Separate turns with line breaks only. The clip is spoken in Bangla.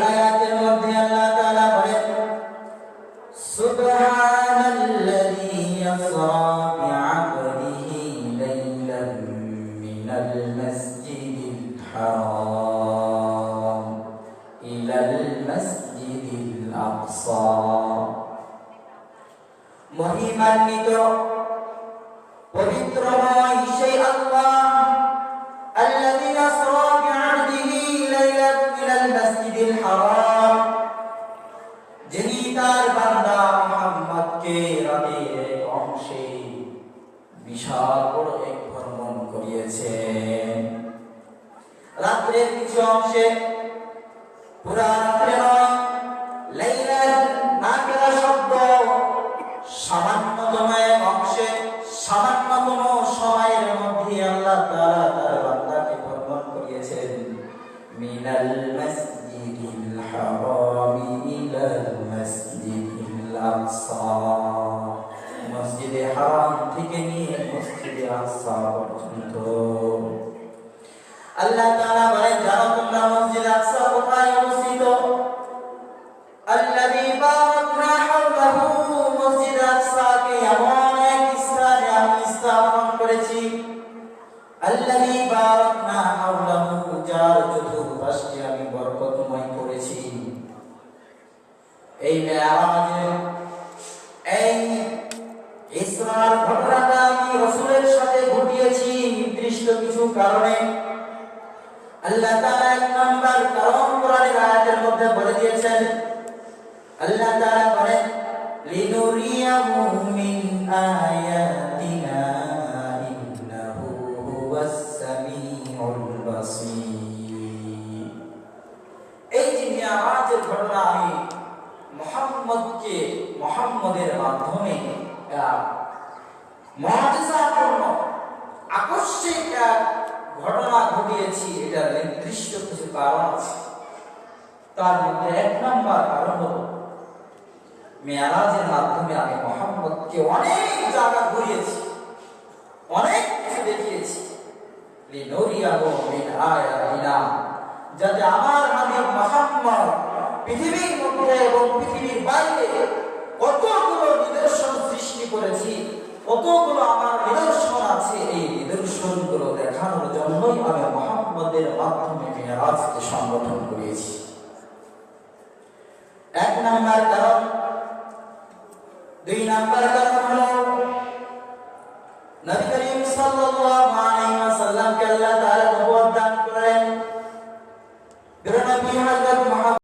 আয়াতের মধ্যে আল্লাহ তাআলা বলেন সুবহানাল্লাযী ইয়াসরা বি'আবদিহি লাইলান মিনাল মাসজিদিল হারাম ইলাল মাসজিদিল আকসা। মহিমান্বিত পবিত্রময় সেই আল্লাহ আল্লাযী ইয়াসরা বি'আবদিহি লাইলান মিনাল মাসজিদিল হারাম, যিনি তার বান্দা মুহাম্মদকে রাতের এক অংশে বিশাল বড় এক ভ্রমণ করিয়েছেন। রাত্রের কিছু অংশে, পুরা রাত্রে নয়, লাইলান নাকিরা শব্দ সামান্যতম এক অংশে সামান্যতম সময়ের মধ্যে আল্লাহ তাআলা তার বান্দাকে ভ্রমণ করিয়েছেন। মিনাল মাসজিদিল হারামি ইলাল মাসজিদিল আকসা, মসজিদে হারাম থেকে নিয়ে মসজিদে আকসা পর্যন্ত। আল্লাহ তাআলা বলেন, জানো তোমরা মসজিদে আকসা কোথায় অবস্থিত? আল্লাযী বারাকনা হাওলাহু, মসজিদে আকসাকে এমন এক স্থানে আমি স্থাপন করেছি। আল্লাযী বারাকনা হাওলাহু, যার চতুর্পাশে আমি বরকতময় করেছি। এই মেরাজে, এই ইসরার ঘটনাটা আমি রাসূলের সাথে ঘটিয়েছি নির্দিষ্ট কিছু কারণে। আল্লাহ তাআলা এক নাম্বার কারণ কোরআনের আয়াতের মধ্যে বলে দিয়েছেন। আল্লাহ তাআলা বলেন, লিনুরিয়াহু মিন আয়াতিনা ইন্নাহু হুয়াস সামিউল বাসীর। এই যে মিরাজের ঘটনা আমি মুহাম্মদের মাধ্যমে মুআজিজাপূর্ণ আকস্মিক এক ঘটনা ঘটিয়েছি। এটার নির্দিষ্ট কিছু কারণ আছে। তার মধ্যে এক নাম্বার কারণ হলো, মেরাজের মাধ্যমে আমি মুহাম্মদকে অনেক জায়গা ঘুরিয়েছি, অনেক কিছু দেখিয়েছি। লিনুরিয়াহু মিন আয়াতিনা, যাতে আমার হাবিব মুহাম্মদ পৃথিবীর মধ্যে এবং পৃথিবীর বাইরে কতগুলো নিদর্শন সৃষ্টি করেছি, কতগুলো আমার নিদর্শন আছে, এই নিদর্শনগুলো দেখানোর জন্যই আমি মুহাম্মদের মাধ্যমে মেরাজকে সংগঠন করেছি। এক নাম্বার কারণ। দুই নাম্বার কারণ হলো, নবী করিম সাল্লাল্লাহু আলাইহি ওয়াসাল্লামকে আল্লাহ তাআলা নবুয়ত দান করেন। নবী হযরত